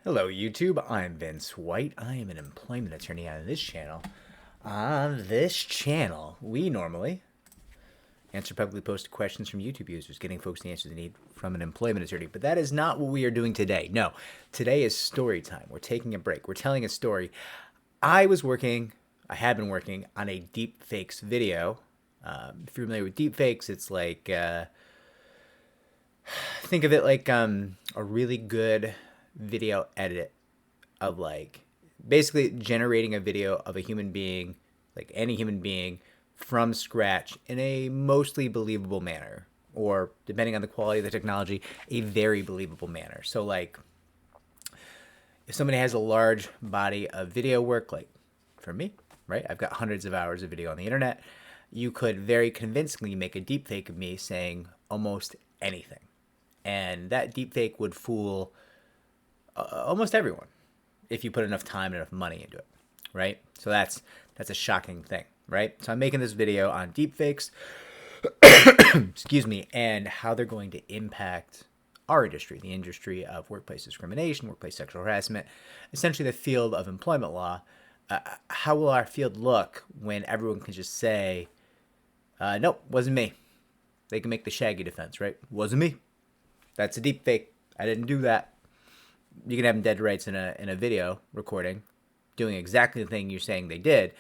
Hello YouTube, I'm Vince White. I am an employment attorney on this channel. On this channel, we normally answer publicly posted questions from YouTube users, getting folks the answers they need from an employment attorney. But that is not what we are doing today. No, today is story time. We're taking a break. We're telling a story. I had been working on a deepfakes video. If you're familiar with deepfakes, it's like, think of it like a really good video edit of like basically generating a video of a human being, like any human being, from scratch in a mostly believable manner, or depending on the quality of the technology, a very believable manner. So like if somebody has a large body of video work, like for me, right? I've got hundreds of hours of video on the internet. You could very convincingly make a deepfake of me saying almost anything. And that deepfake would fool almost everyone if you put enough time and enough money into it, right? So that's a shocking thing, right? So I'm making this video on deepfakes, excuse me, and how they're going to impact our industry, the industry of workplace discrimination, workplace sexual harassment, essentially the field of employment law. How will our field look when everyone can just say, nope, wasn't me? They can make the Shaggy defense, right? Wasn't me. That's a deepfake. I didn't do that. You can have them dead to rights in a video recording, doing exactly the thing you're saying they did,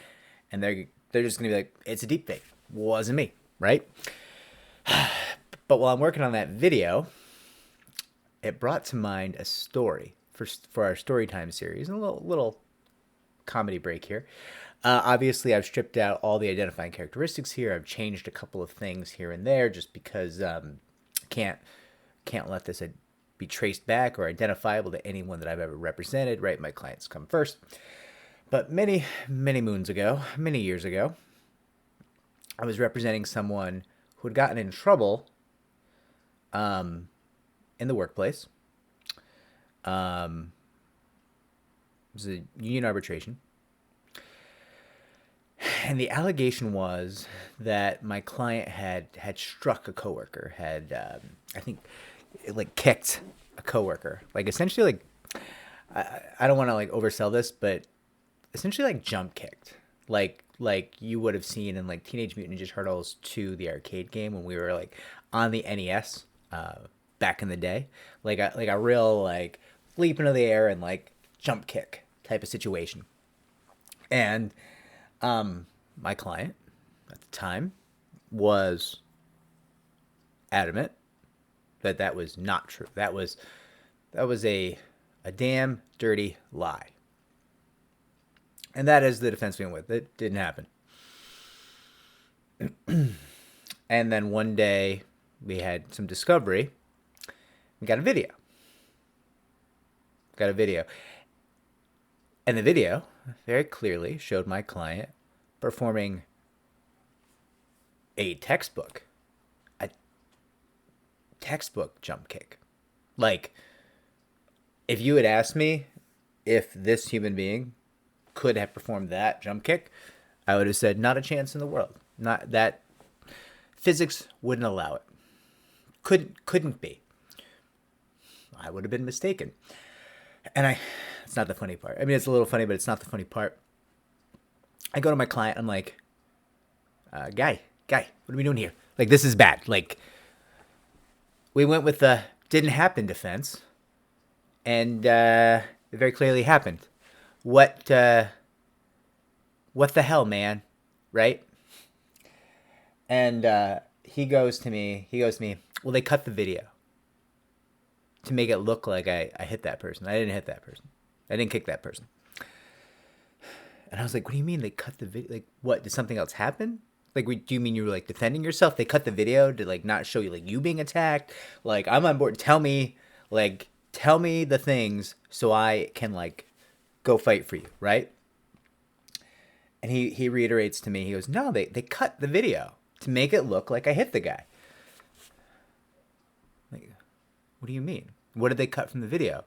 and they're just gonna be like, it's a deepfake. Wasn't me, right? But while I'm working on that video, it brought to mind a story for our story time series, and a little comedy break here. Obviously, I've stripped out all the identifying characteristics here. I've changed a couple of things here and there just because can't let this be traced back or identifiable to anyone that I've ever represented, right? My clients come first. But many, many moons ago, many years ago, I was representing someone who had gotten in trouble in the workplace. It was a union arbitration. And the allegation was that my client had struck a coworker, I think, like kicked a coworker, like essentially like I don't want to like oversell this, but essentially like jump kicked, like you would have seen in like Teenage Mutant Ninja Turtles 2, the arcade game, when we were like on the NES back in the day, like a real like leap into the air and like jump kick type of situation. And my client at the time was adamant that was not true. That was a damn dirty lie. And that is the defense we went with. It didn't happen. And then one day we had some discovery. We got a video. And the video very clearly showed my client performing a textbook jump kick. Like, if you had asked me if this human being could have performed that jump kick, I would have said not a chance in the world. Not that. Physics wouldn't allow it. Couldn't be. I would have been mistaken. And it's not the funny part. I mean, it's a little funny, but it's not the funny part. I go to my client. I'm like, guy, what are we doing here? Like, this is bad. Like, we went with the didn't happen defense, and it very clearly happened. What the hell, man? Right? And he goes to me, well, they cut the video to make it look like I hit that person. I didn't hit that person. I didn't kick that person. And I was like, what do you mean they cut the video? Like, what? Did something else happen? Like, do you mean you were like defending yourself? They cut the video to like not show you like you being attacked. Like, I'm on board. Tell me the things so I can like go fight for you, right? And he reiterates to me. He goes, no, they cut the video to make it look like I hit the guy. Like, what do you mean? What did they cut from the video?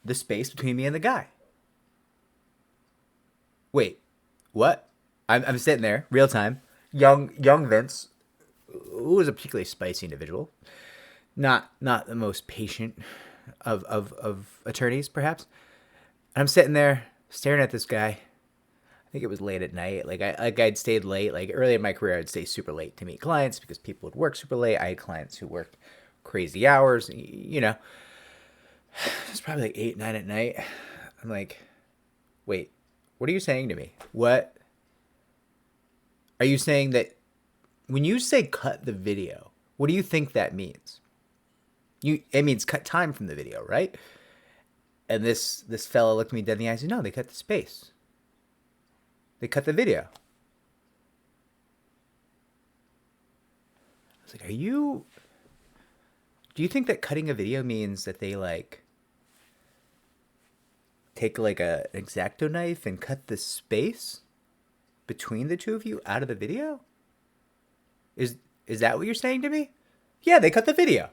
The space between me and the guy. Wait, what? I'm sitting there, real time, young Vince, who was a particularly spicy individual, not the most patient of attorneys, perhaps. And I'm sitting there staring at this guy. I think it was late at night. I'd stayed late. Like early in my career, I'd stay super late to meet clients because people would work super late. I had clients who worked crazy hours. You know, it's probably like 8, 9 at night. I'm like, wait, what are you saying to me? What are you saying that when you say cut the video? What do you think that means? It means cut time from the video, right? And this fellow looked me dead in the eyes and said, no, they cut the space. They cut the video. I was like, do you think that cutting a video means that they like take like an X-Acto knife and cut the space between the two of you out of the video? Is that what you're saying to me? Yeah, they cut the video.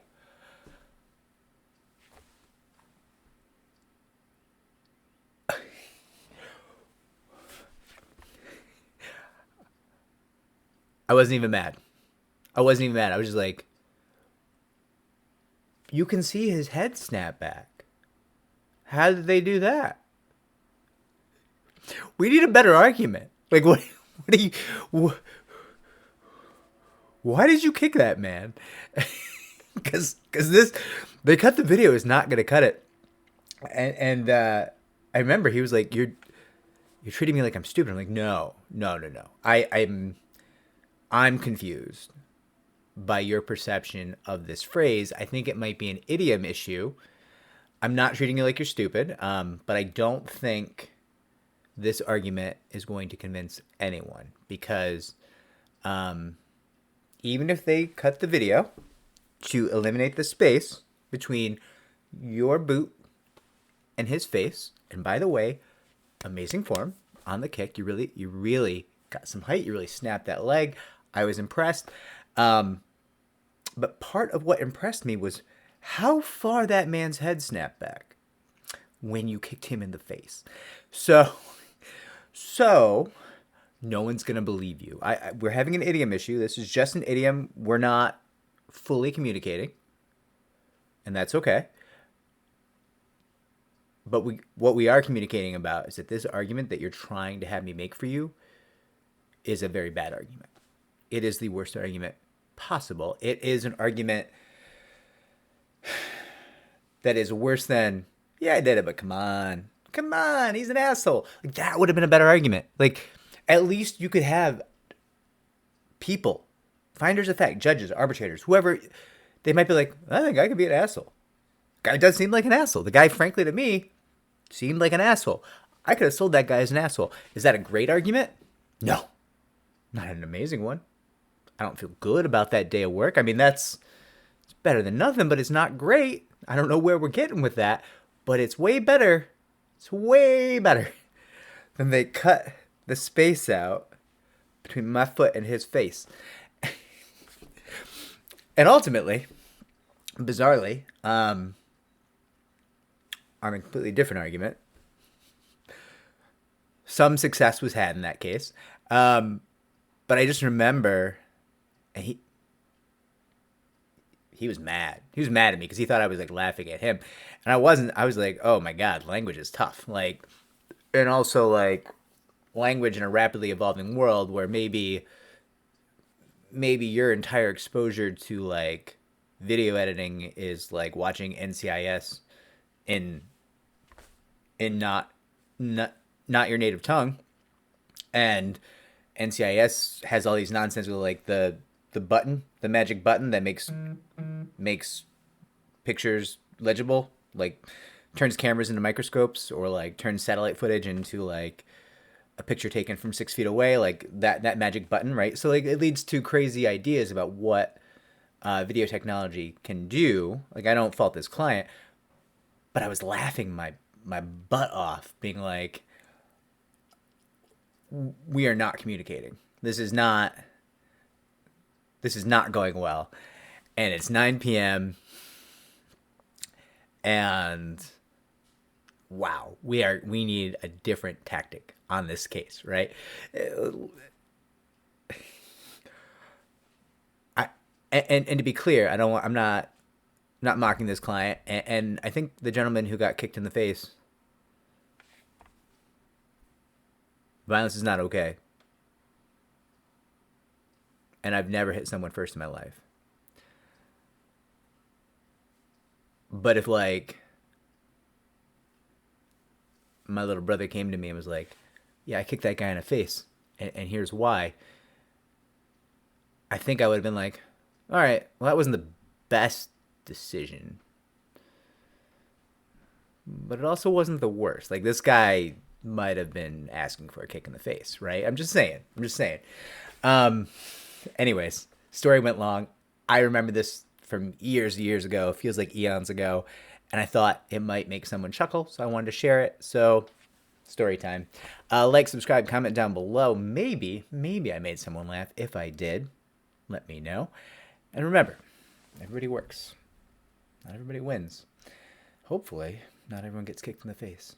I wasn't even mad. I was just like, you can see his head snap back. How did they do that? We need a better argument. Like, what do you... Why did you kick that man? Because they cut the video is not going to cut it. And I remember he was like, you're treating me like I'm stupid. I'm like, no. I'm confused by your perception of this phrase. I think it might be an idiom issue. I'm not treating you like you're stupid, but I don't think this argument is going to convince anyone because even if they cut the video to eliminate the space between your boot and his face, and by the way, amazing form on the kick. You really got some height. You really snapped that leg. I was impressed. But part of what impressed me was how far that man's head snapped back when you kicked him in the face. So no one's going to believe you. We're having an idiom issue. This is just an idiom. We're not fully communicating, and that's okay. But what we are communicating about is that this argument that you're trying to have me make for you is a very bad argument. It is the worst argument possible. It is an argument that is worse than, yeah, I did it, but come on, he's an asshole. Like, that would have been a better argument. Like, at least you could have people, finders of fact, judges, arbitrators, whoever, they might be like, I think I could be an asshole. Guy does seem like an asshole. The guy, frankly, to me, seemed like an asshole. I could have sold that guy as an asshole. Is that a great argument? No. Not an amazing one. I don't feel good about that day of work. I mean, it's better than nothing, but it's not great. I don't know where we're getting with that, but it's way better. It's way better than they cut the space out between my foot and his face. And ultimately, bizarrely, on a completely different argument, some success was had in that case. But I just remember, and he was mad. He was mad at me because he thought I was like laughing at him, and I wasn't. I was like, oh my god, language is tough. Like, and also like language in a rapidly evolving world where maybe your entire exposure to like video editing is like watching NCIS in not your native tongue, and NCIS has all these nonsense with like the button, the magic button that makes pictures legible, like turns cameras into microscopes, or like turns satellite footage into like a picture taken from 6 feet away, like that magic button, right? So like it leads to crazy ideas about what video technology can do. Like, I don't fault this client, but I was laughing my butt off, being like, we are not communicating. This is not going well. And it's 9 p.m. and wow, we need a different tactic on this case, right? And to be clear, I'm not not mocking this client, and I think the gentleman who got kicked in the face, violence is not okay. And I've never hit someone first in my life. But if like my little brother came to me and was like, yeah, I kicked that guy in the face, and here's why, I think I would have been like, all right, well, that wasn't the best decision, but it also wasn't the worst. Like, this guy might have been asking for a kick in the face, right? I'm just saying. Um, Anyways, story went long. I remember this from years ago. It feels like eons ago. And I thought it might make someone chuckle, so I wanted to share it. So, story time. Like, subscribe, comment down below. Maybe I made someone laugh. If I did, let me know. And remember, everybody works. Not everybody wins. Hopefully, not everyone gets kicked in the face.